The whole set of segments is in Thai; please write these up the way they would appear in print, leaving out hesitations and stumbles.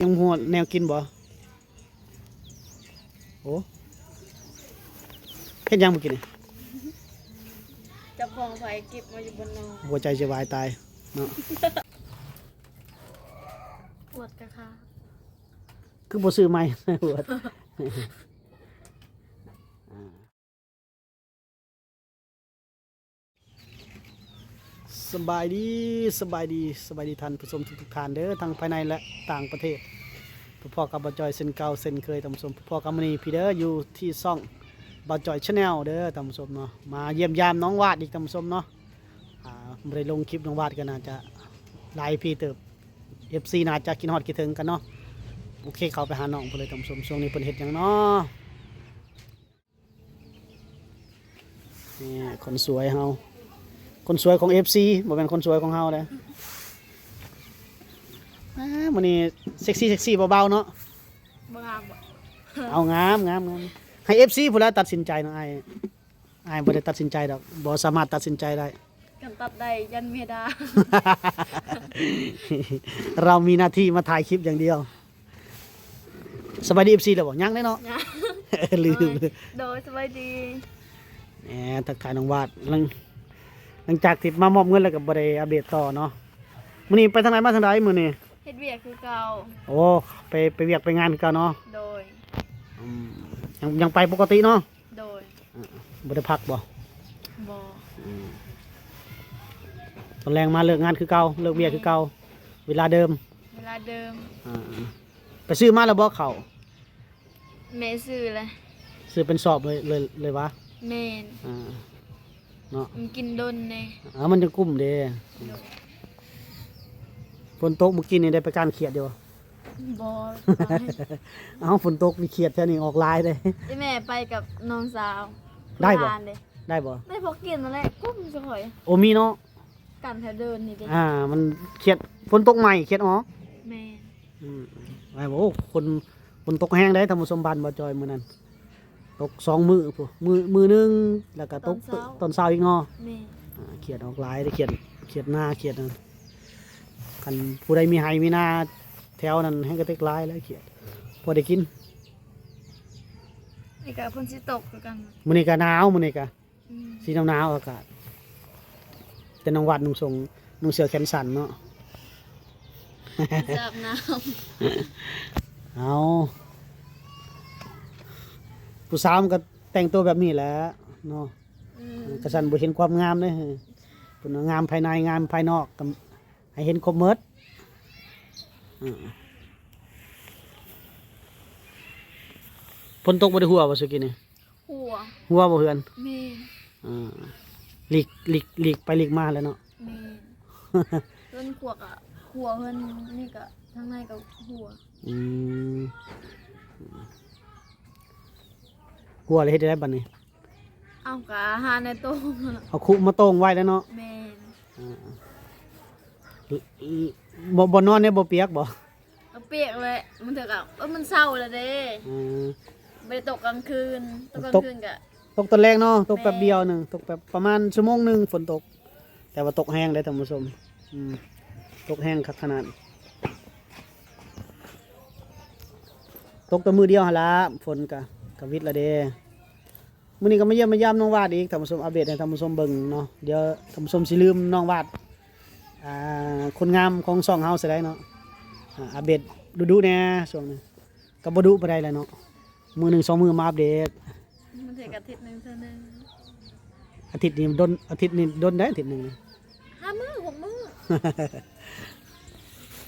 ยังหัวแนวกินบ่โอ้เฮ็ดยังบ่กินนี่ จะคลองไฟเก็บมาอยู่บนนอน หัวใจจะวายตายเนาะ ปวดกระค่ะ คือบ่ซื้อใหม่ ปวดสบายดีสบายดีสบายดีท่านผู้ชมทุกท่านเด้อทั้งภายในและต่างประเทศพ่อกับบ่าวจอยเส้นเก่าเส้นเคยท่านผู้ชมพ่อกับมื้อนี้พี่เด้ออยู่ที่ช่องบ่าวจอย Channel เด้อท่านผู้ชมเนาะมาเยี่ยมยามน้องวาดอีกท่านผู้ชมเนาะบ่ได้ลงคลิปน้องวาดก็น่าจะหลายพี่เติบ FC น่าจะกินฮอดคิดถึงกันเนาะโอเคเข้าไปหาน้องเพิ่นเลยท่านผู้ชมช่วงนี้เพิ่นเฮ็ดหยังเนาะนี่คนสวยเฮาคนสวยของ FC บ่เป็นคนสวยของเฮาเด้อมื้อนี้เซ็กซี่เบาๆเนาะ บ้าบ่ เอางามให้ FC พุ่นละตัดสินใจเนาะอ้ายบ่ได้ตัดสินใจดอกบ่สามารถตัดสินใจได้ กันตัดได้ยันเมดา เรามีหน้าที่มาถ่ายคลิปอย่างเดียวสบายดี FC แล้วบ่ยังได้เนาะ ลืม โดยสบายดี แหมทักทายน้องวาดหลังจากที่มามอบเงินแล้วก็บ่ได้อัปเดตต่อเนาะมื้อนี้ไปทางไหนมาทางใดมื้อนี้ เฮ็ดเวียกคือเก่า โอ้ไปเวียกไปงานคือเก่าเนาะ โดย ยังไปปกติเนาะ โดย บ่ได้พักบ่ บ่ ตอนแรงมาเลิกงานคือเก่าเลิกเวียกคือเก่าเวลาเดิม เวลาเดิม ไปซื้อมาแล้วบ่เขา แม่ซื้อเลย ซื้อเป็นสอบเลยวะ แม่น เนาะ มันกินดนแน่ มันจะกุ้มเด้ โดย ฝนตกเมื่อกี้นี่ได้ไปการเขียดอยู่ บ่ ฝนตกมีเขียดแค่นี้ออกลายเลย ที่แม่ไปกับน้องสาว ได้บ่ ร้านเด้ ได้บ่ ได้พกกินนั่นแหละกุ้มจะข่อย โอมีเนาะ กันแถวเดินนี่เด้ มันเขียดฝนตกใหม่เขียดออก แม่ ไอ้บ่ฝนตกแห้งได้ทำสมบัติบ่จอยมื้อนั้นตก2 มื้อพุ่นมื้อนึงแล้วก็ตกตอนเช้าอีกเนาะ แม่ เขียดออกหลายได้เขียดหน้าเขียดนั่นคันผู้ใดมีไห้มีหน้าแถวนั้นให้กระเตกหลายแล้วเขียดพอได้กิน นี่ก็เพิ่นสิตกคือกัน มื้อนี้ก็หนาวมื้อนี้ก็ อืม สีหนาวๆอากาศแต่น้องวัดนุ่งเสื้อแขนสั้นเนาะ จับน้ เอาผู้สาวมันก็แต่งตัวแบบนี้แหละเนาะ ำ กระสันบ่เห็นความงามเลยเพิ่นว่างามภายในงามภายนอกก็ให้เห็นครบหมดฝนตกบ่ได้หัวบ่ซุกินนี่ หัวหัวบ่เฮือน แม่ อ่าหลีกไปหลีกมาแล้วเนาะ แม่เพิ่นขวกอ่ะหัวเพิ่นนี่ก็ทางในก็หัว อืมหัวเลยเฮ็ดได้บัดนี้ เอากะอาหารในโต๊ะ เอาคุมาโต้งไว้แล้วเนาะ แม่น บ่นอนเนี่ยบ่เปียกบ่ เอาเปียกเลยมันถึกอ่ะมันเศร้าแล้วเด้ อืม ไม่ได้ตกกลางคืนตกกลางคืนก็ ตกตอนแรกเนาะตก แม่ แป๊บเดียวหนึงตกแบบประมาณชั่วโมงหนึงฝนตก แต่ว่าตกแห้งได้ท่านผู้ชมตกแห้งคักขนาดตกแต่มือเดียวหั่นล่ะฝนก็วิทย์ละเด้มื้อนี้ก็มาเยี่ยมมายามน้องวาดอีกท่านผู้ชมอัปเดตให้ท่านผู้ชมเบิ่งเนาะเดี๋ยวท่านผู้ชมสิลืมน้องวาดคนงามของช่องเฮาสิได้เนาะอัปเดตดูๆแน่ช่วงนี้ก็บ่ดุปานใดแหละเนาะมื้อหนึง2 มื้อมาอัปเดต มันถึกอาทิตย์หนึงเท่านึง อาทิตย์นี้ดนอาทิตย์นี้ดนได้อาทิตย์หนึง 5 มื้อ 6 มื้อ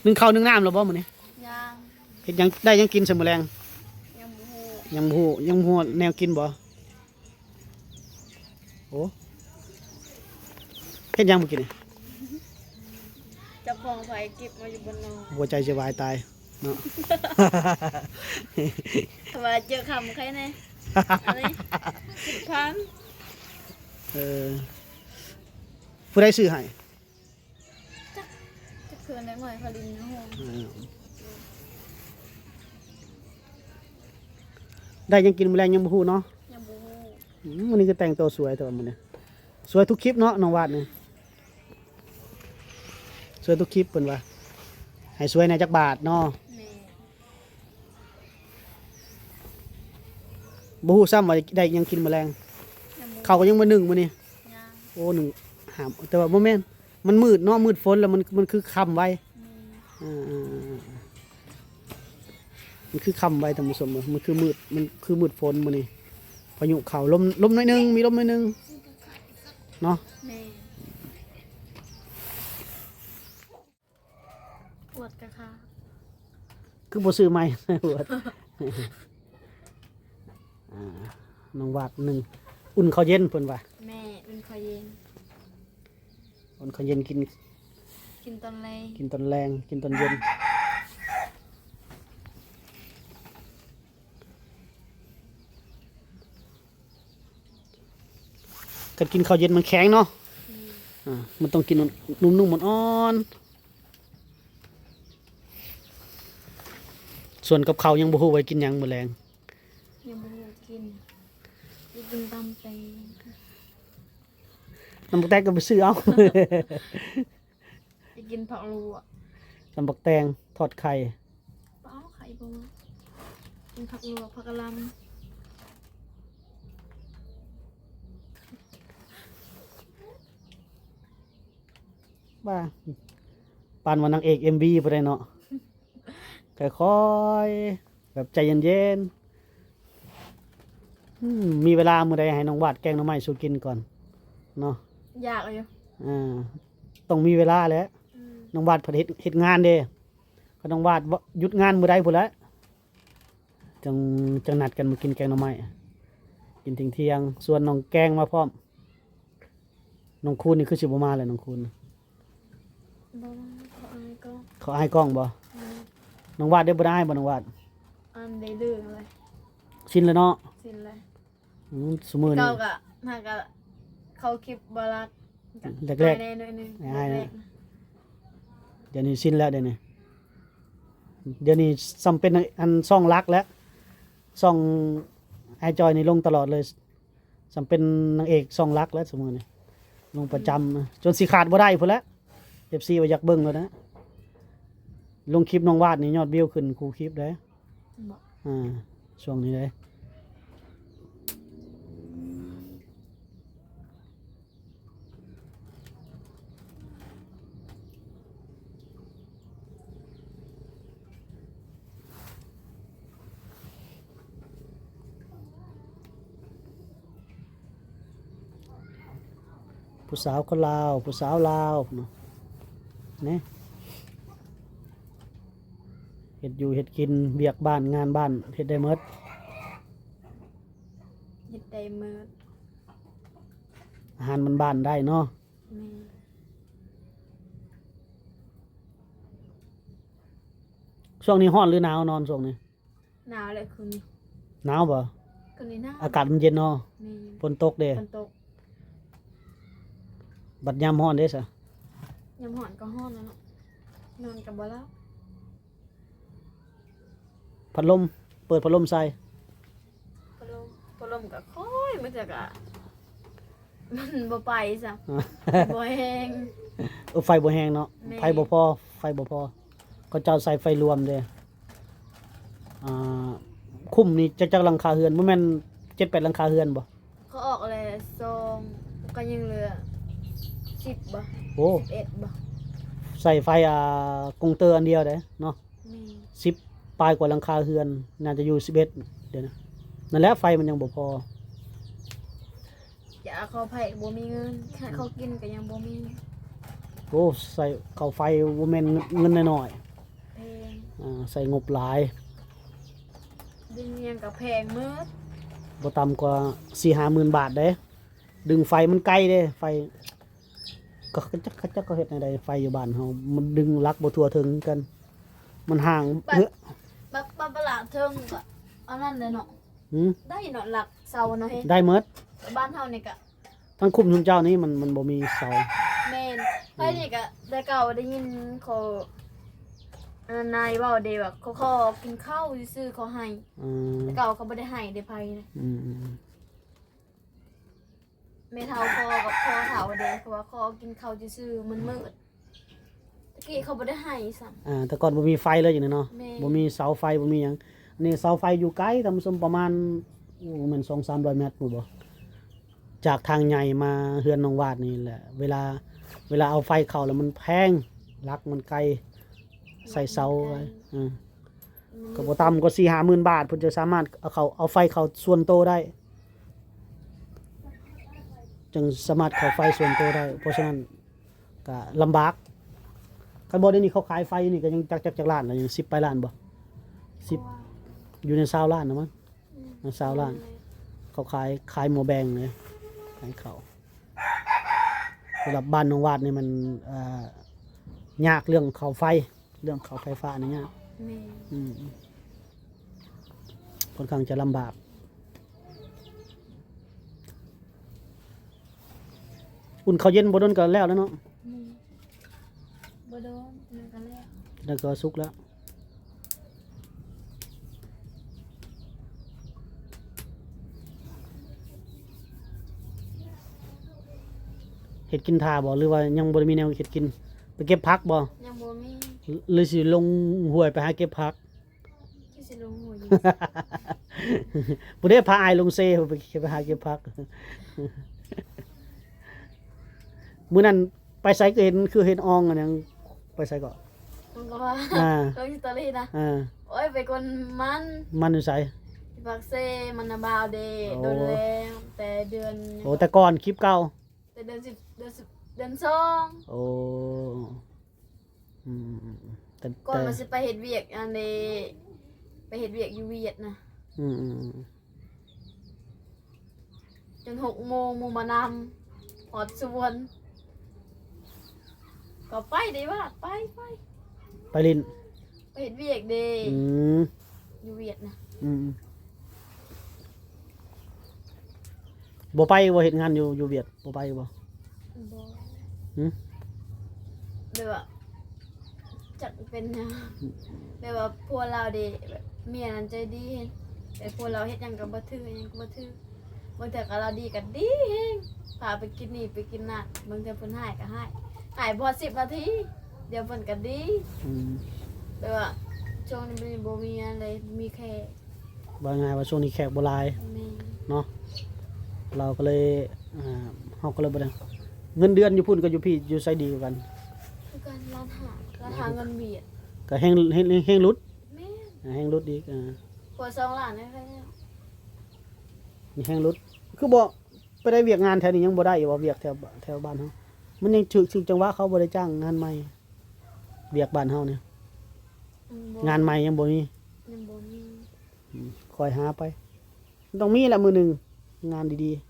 นึ่งข้าวนึ่งน้ำแล้วบ่มื้อนี้ ยัง เฮ็ดหยังได้หยังกินเสมอแรง ยังบ่ฮู้ ยังบ่ฮู้ยังบ่ฮู้แนวกินบ่โอ้เฮ็ดหยังบ่กินนี่ จับของไฟเก็บมาอยู่บนนอน หัวใจจะวายตายเนาะ ถ้าว่าเจอคำใครแน่อันนี้10,000 เออผู้ใดซื้อให้ จะคืนได้หน่อยพลินนะฮู้ ได้หยังกินมื้อแรงยังบ่ฮู้เนาะ ยังบ่ฮู้ มื้อนี้ก็แต่งตัวสวยแต่ว่ามื้อนี้สวยทุกคลิปเนาะน้องวาดนี่สวยทุกคลิปเพิ่นว่าให้สวยในจักบาทเนาะ แม่ บ่ฮู้ซ้ำว่าได้หยังกินแมลง ยังบ่ เขาก็ยังมานึ่งมื้อนี้ ย่าง โอ้หนึ่งหามแต่ว่าบ่แม่นมันมืดเนาะมืดฝนแล้วมันคือค่ำไว้ นี่ อ่ามันคือค่ำไว้ท่านผู้ชมมันคือมืดมันคือมืดฝนมื้อนี้พายุเข้าลมหน่อยนึงมีลมหน่อยนึงเนาะ แม่ปวดกะค่ะ คือบ่ซื้อใหม่ ปวดน้องวาดหนึ่งอุ่นข้าวเย็นเพิ่นว่า แม่เป็นคอยเย็น อุ่นข้าวเย็นกิน กินตอนแรง กินตอนแรงกินตอนเย็นกักินข้าวเย็นมันแข็งเนาะ อืม มันต้องกินนุ่มๆอ่อนๆส่วนกับเขาวยังบ่ฮู้ไว้กินหยังมื้อแลง ยังบ่รู้กินกินตำแตง น้ำบักแตงก็ไปซื้อเอา จะกินผักลวก น้ำบักแตงทอดไข่ เปล่าไข่บ่มากินผักลวกผักกะหล่ำ ว่าปานว่านางเอก MV บ่ได้เนาะ ค่อยๆแบบใจเย็นๆมีเวลามื้อใดให้น้องวาดแกงหน่อไม้สู่กินก่อนเนาะ อยากเลย ต้องมีเวลาแหล้ว อืม น้องวาดเพิ่นเฮ็ดงานเด้ก็น้องวาดหยุดงานมื้อใดพุ่นแหละจังนัดกันมากินแกงหน่อไม้กินเที่ยงๆส่วนน้องแกงมาพร้อมน้องคูณนี่คือสิบ่มาเลยน้องคูณ บ่ว่าเขาอายก็ เขาให้กล้องบ่ อืม น้องวาดได้บ่ได้บ่น้องวาด อันได้ดื้อเลย ชินแล้วเนาะ สิ้นเลย ซุมื้อนี้ เก่ากะหากะเขาคลิปบารัก แรกๆ ๆแน่หน่อยหนึง อายนะ แรกๆนะ เดี๋ยวนี้ชินแล้วเดี๋ยวนี้ซ้ำเป็นอันซ่องรักแล้วซ่องไอจอยนี่ลงตลอดเลยซ้ำเป็นนางเอกซ่องรักแล้วซุมื้อนี้ลงประจำนะจนสิขาดบ่ได้พุ่นแล้ว FC ว่าอยากเบิ่งแล้วนะลงคลิปน้องวาดนี่ยอดวิวขึ้นคู่คลิปเด้ บอก ช่วงนี้เลยผู้สาวคนลาวผู้สาวลาวเนาะเนี่ยเฮ็ดอยู่เฮ็ดกินเวียกบ้านงานบ้านเฮ็ดได้หมด เฮ็ดได้มืด อาหารมันบ้านได้เนาะ แม่ ช่วงนี้ร้อนหรือหนาวนอนช่วงนี้ หนาวเลยคืนนี้ หนาวบ่ คืนนี้หนาว อากาศมันเย็นเนาะ แม่ ฝนตกเด้ ฝนตก บัดยามร้อนเด้ซะ ยามหอนก็ฮ้อนแล้วเนาะนอนกับบ่หลับ พัดลมเปิดพัดลมใส่ พัดลมก็ค่อยมันจะกะมันบ่ไปซะบ่แห้ง ไฟบ่แห้งเนาะ แม่ ไฟบ่พอไฟบ่พอก็เจ้าใส่ไฟรวมเด้อ่าคุ้มนี่จักหลังคาเรือนบ่แม่น7-8หลังคาเรือนบ่ เขาออกเลยซองก็ยังเหลือ10บ่ โอ้ 11บ่ ใส่ไฟกงเตอร์อันเดียวเด้เนาะ แม่ 10ปลายกว่าหลังคาเรือนน่าจะอยู่11เดี๋ยวนะนั่นแหละไฟมันยังบ่พอ อย่าเขาไผบ่มีเงินแค่เขากินก็ยังบ่มี โอ้ใส่เข้าไฟบ่แม่นเงินน้อย แพง ๆใส่งบหลาย ดึงเงียงกับแพงมืด บ่ต่ำกว่า 4-5 หมื่นบาทเด้ดึงไฟมันไกลเด้ไฟก็จักก็เฮ็ดได้ไฟอยู่บ้านเฮามันดึงลักบ่ทั่วถึงกัน มันห่างเฮ้อ แบบประหลาดเทิงก็อันนั้นเลยเนาะ หืม ได้เนาะหลักเสาเนาะเฮ้ ได้หมด บ้านเฮานี่ก็ ทั้งคุมทุนเจ้านี่มันบ่มีเสา แม่นไผนี่ก็แต่เก่าได้ยินเขานายเว้าเด้ว่าเขาขอกินข้าวซื่อๆเขาให้ อืม แต่เก่าเขาบ่ได้ให้เด้ไผนะ อืม แม่เฒ่าพอกับพ่อเฒ่าเด้เพราะว่าขอกินข้าวซื่อๆมันมืดตะกี้เขาบ่ได้ให้ซ้ํ แต่ก่อนบ่มีไฟเลยอยู่นี่เนาะ แม่ บ่มีเสาไฟบ่มีหยังอันนี้เสาไฟอยู่ไกลทำสมประมาณ โอ้มัน200-300 เมตรพู้นบ่จากทางใหญ่มาเฮือนน้องวาดนี่แหละเวลาเอาไฟเข้าแล้วมันแพงลักมันไกลใส่เสาไว้ก็บ่ต่ำกว่า 4-5 หมื่นบาทเพิ่นจะสามารถเอาไฟเข้าส่วนโตวได้จึงสามารถเข้าไฟส่วนโตวได้เพราะฉะนั้นก็ลำบากคันบ่ได้นี่เขาขายไฟนี่ก็ยังจักล้านแล้วยัง10ไปล้านบ่10อยู่ใน20ล้านนะมั้งใน20ล้านเขาขายหม้อแบงเลยขายเขาสำหรับบ้านน้องวาดนี่มันยากเรื่องเขาไฟเรื่องเขาไฟฟ้านี่ยาก แม่ ค่อนข้างจะลำบากอุ่นข้าวเย็นบ่โดนก็แล้วเนาะ บ่โดนนั่นก็แล้ว แล้วก็สุกแล้วเฮ็ดกินทาบ่หรือว่ายังบ่ได้มีแนวเฮ็ดกินไปเก็บผักบ่ ยังบ่มี หรือสิลงห้วยไปหาเก็บผัก ที่สิลงหัวอยู่ บ่ได้พาอายลงเซไปหาเก็บผัก มื้อนั้นไปไสก็เห็นคือเห็นอองอันหยังไปไสก็ มันก็ว่า อ่า ลงสตอรี่นะ อ่า โอ้ยไปคนมัน มันอยู่ไส ที่ปักเซมันน่ะบาวเดย์ โอ้ โดนแล้วแต่เดือน โอ้แต่ก่อนคลิปเก่า แต่เดือน10เดือน2 โอ้อืมแต่ ก่อนมันสิไปเฮ็ดเวียกอันนี้ไปเฮ็ดเวียกอยู่เวียดนะ อืม จน6 โมงหมู่มานำหอดสวนก็ไปได้ว่าไป ไปลิน ไปเฮ็ดเวียกเดย์ อืม อยู่เวียดนะ อืมบ่ไปบ่เฮ็ดงานอยู่เวียดบ่ไปบ่ บ่ หืม แบบว่าจักเป็นหยังแบบว่าพวกเราเดแบบเมียนั้นใจดีเห็นแต่พวกเราเฮ็ดหยังก็บ่ถือหยังก็บ่ถือบางเทื่อก็เราดีก็ดีเฮงพาไปกินนี่ไปกินนั่นบางเทื่อเพิ่นให้ก็ให้บ่10 นาทีเดี๋ยวเพิ่นก็ดี อืม แบบว่าช่วงนี้มันบ่มีอะไรมีแค่ ว่าไงว่าช่วงนี้แขกบ่หลาย แม่ เนาะเราก็เลยเฮาก็เลยบ่ได้เงินเดือนอยู่พุ่นกับอยู่พี่อยู่ไสดีกว่ากัน คือการร้านหาเงินเบียด ก็แฮงรุด แม่ แฮงรุดอีกพวก2ล้านได้แค่นี้ นี่แฮงรุดคือบ่ไปได้เวียกงานแถวนี้ยังบ่ได้อยู่บ่เวียกแถวบ้านเฮามันยังถึกจังหวะเขาบ่ได้จ้างงานใหม่เวียกบ้านเฮาเนี่ยงานใหม่ยังบ่มี ยังบ่มี คอยหาไปมันต้องมีแหละมือหนึ่งงานดีๆ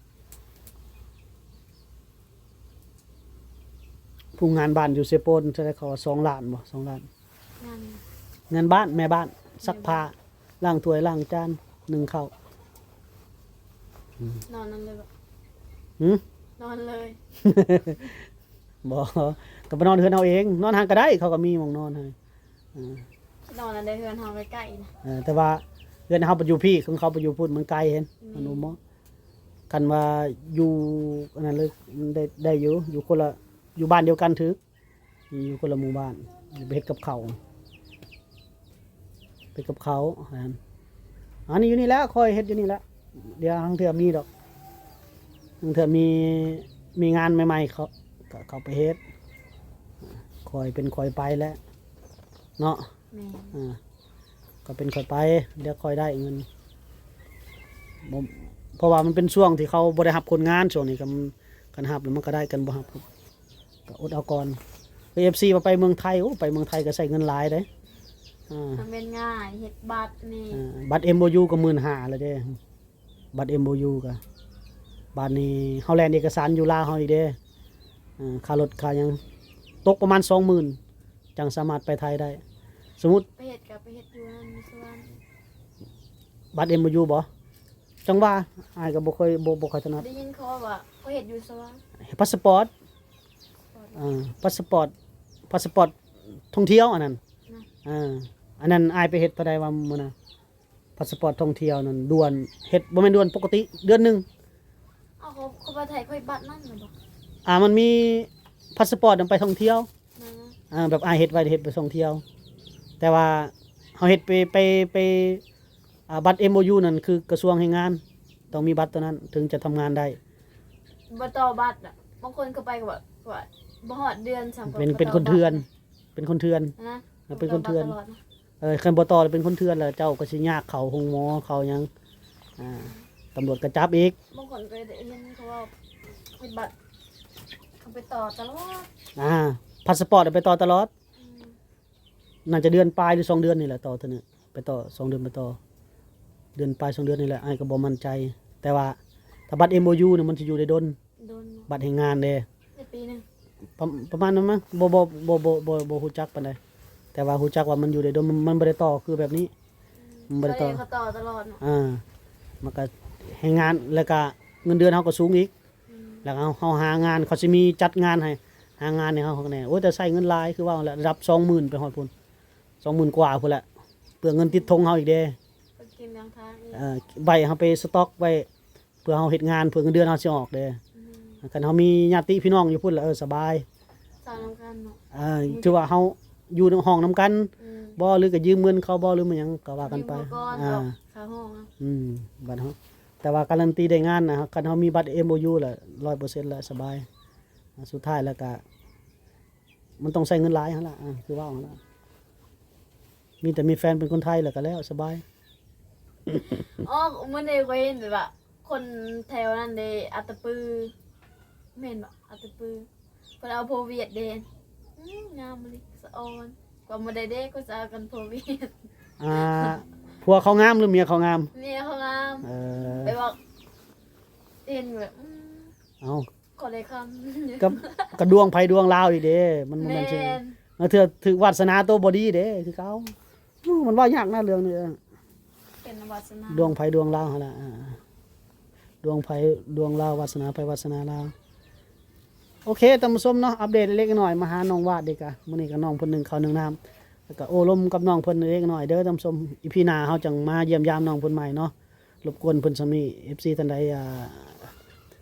ผู้งานบ้านอยู่เซโปนจะได้เขา2 ล้านบ่2 ล้าน งาน งานบ้านแม่บ้านซักผ้าล้างถ้วยล้างจานนึ่งข้าวน อนนั่นเลยบ่ หืม นอนเลย บ่ก็ไปนอนเฮือนเอาเองนอนห่างก็ได้เขาก็มีหม้องนอนให้ นอนนั่นได้เฮือนเฮาใกล้ๆนะ แต่ว่าเฮือนเฮาไปอยู่พี่ของเขาไปอยู่พุ่นมันไกลเห็นมันบ่เหมาะกันว่าอยู่อันนั้นเลยมันได้อยู่คนละอยู่บ้านเดียวกันถืออยู่คนละหมู่บ้านไปเฮ็ดกับเขาวไปกับเขาอันนี้อยู่นี่แล้วคอยเฮ็ดอยู่นี่แล้วเดี๋ยวทางเทื่อมีดอกทางเทื่อมีงานใหม่ๆก็เขาไปเฮ็ดคอยเป็นคอยไปแล้วเนาะ แม่ ก็เป็นคอยไปเดี๋ยวคอยได้เงินบ่เพราะว่ามันเป็นช่วงที่เขาบ่ได้รับคนงานช่วงนี้กันรับแล้วมันก็ได้กันบ่รับก็อดเอาก่อนFC มาไปเมืองไทยโอ้ไปเมืองไทยก็ใช้เงินหลายเด้ มันเป็นง่ายเฮ็ดบัตรนี่ บัตร MOU ก็ 15,000แล้วเด้บัตร MOU ก็บัตรนี้เฮาแลนด์เอกสารอยู่ลาวเฮาอีกเด้ค่ารถค่าหยังตกประมาณ 20,000จังสามารถไปไทยได้ สมมุติ ไปเฮ็ดกับไปเฮ็ดอยู่นั่นในสวน บัตร MOU บ่จังว่าอ้ายก็บ่ค่อยถนัด ได้ยินเขาว่าเขาเฮ็ดอยู่สวน พาสปอร์ตพาสปอร์ตท่องเที่ยวอันนั้น นะ อันนั้นอายไปเฮ็ดเท่าใดว่ามื้อน่ะพาสปอร์ตท่องเที่ยวนั่นด่วนเฮ็ดบ่แม่นด่วนปกติเดือนหนึง เอาเขาไปไทยเขาเฮ็ดบัตรนั่นน่ะบ่ มันมีพาสปอร์ตนำไปท่องเที่ยว นั่นนะ แบบอายเฮ็ดไว้เฮ็ดไปท่องเที่ยว แต่ว่าเฮาเฮ็ดไปบัตร MOU นั่นคือกระทรวงแรงงาน ต้องมีบัตรตัวนั้นถึงจะทำงานได้ บ่ต่อบัตรอ่ะบางคนก็ไปก็แบบว่าบ่ฮอดเดือน3 เป็นคนเถื่อน เป็นคนเถื่อน นะ เป็นคนเถื่อน บ่ต่บัตรตลดะ คันบ่ต่อเป็นคนเถื่อนแล้วเจ้าก็สิยากเข้าโรงหมอเข้าหยังตำรวจก็จับอีก บางคนก็ได้เห็นเขาว่าเป็นบัตรเขาไปต่อตลอด พาสปอร์ตไปต่อตลอด อืม น่าจะเดือนปลายหรือ2 เดือนนี่แหละต่อเท่านี้ไปต่อ2 เดือนไปต่อเดือนปลาย2 เดือนนี่แหละอ้ายก็บ่มั่นใจ แต่ว่าถ้าบัตร MOU เนี่ยมันสิอยู่ได้ดน โดน บัตรแห่งงานเด้ ในปีหนึง ประมาณนั้นมั้งบ่ฮู้จักปานใดแต่ว่าฮู้จักว่ามันอยู่ได้ดนมันบ่ได้ต่อคือแบบนี้ มันบ่ได้ต่อ เขาต่อตลอดเนาะ มันก็แห่งงานแล้วก็เงินเดือนเฮาก็สูงอีก อืม แล้วเฮาหางานเขาสิมีจัดงานให้หางานให้เฮาข้างในโอ้ยแต่ใช้เงินหลายคือว่าแหละระดับ 20,000 ไปฮอดพุ่น 20,000 กว่าพุ่นแหละเปลืองเงินติดธงเฮาอีกเด้ ก็กินเลี้ยงทางอีก ใบเฮาไปสต็อกไว้เพื่อเฮาเฮ็ดงานเพื่อเงินเดือนเฮาสิออกเด้ อืม คันเฮามีญาติพี่น้องอยู่พุ่นแล้วสบาย สาวน้ำกันเนาะ ถือว่าเฮาอยู่ในห้องนํกัน อืม บ่หรือก็ยืมเงินเขาบ่หรือมันหยังก็ว่ากันไป มีอุปกรณ์ อ่า ดอกขาห้องอะ บัตรเฮาแต่ว่าการันตีได้งานนะครับคันเฮามีบัตร MOU แหละ 100% แล้วสบายสุดท้ายแล้วก็มันต้องใช้เงินหลายหั่นล่ะคือว่าหั่นล่ะมีแต่มีแฟนเป็นคนไทยแล้วก็แล้วสบาย อ๋อมื้อนี้ก็เห็นแบบว่าคนแถวนั้นเด้อัตตปือแม่นบ่อัตตปือเพิ่นเอาโพเวียดเด้งามเลยสะออนกว่าบ่ได้เด้ก็จะเอากันโพเวียด ผัวเขางามหรือเมียเขางาม เมียเขางาม เออ ไปบอกเห็นแบบเอา ขอได้คำ ก็ดวงไผดวงลาวอีกเด้มันบ่ แม่ แม่นซื่อ น เถือถึกวาสนาตัวบ่ดีเด้คือเขามันว่ายากนะเรื่องนี้ เป็นวาสนา ดวงไผดวงลาวหั่นล่ะดวงไผดวงลาววาสนาไผวาสนาลาวโอเคท่านผู้ชมเนาะอัปเดตเล็กน้อยมาหาน้องวาดดีกว่ามื้อนี้ก็น้องเพิ่นหนึงข้าวหนึงน้ำแล้วก็โอ้ลมกับน้องเพิ่นเล็กน้อยเด้อท่านผู้ชมอีพีหน้าเฮาจังมาเยี่ยมยามน้องเพิ่นใหม่เนาะรบกวนเพิ่นซำนี้ FC ท่านใด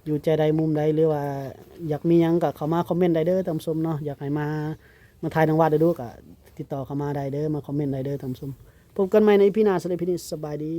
อยู่ใจใดมุมใดหรือว่าอยากมีหยังก็เข้ามาคอมเมนต์ได้เด้อท่านผู้ชมเนาะอยากให้มาถ่ายน้องวาดได้ดูก็ติดต่อเข้ามาได้เด้อมาคอมเมนต์ได้เด้อท่านผู้ชมพบกันใหม่ในอีพีหน้าสำหรับอีพีนี้สบายดี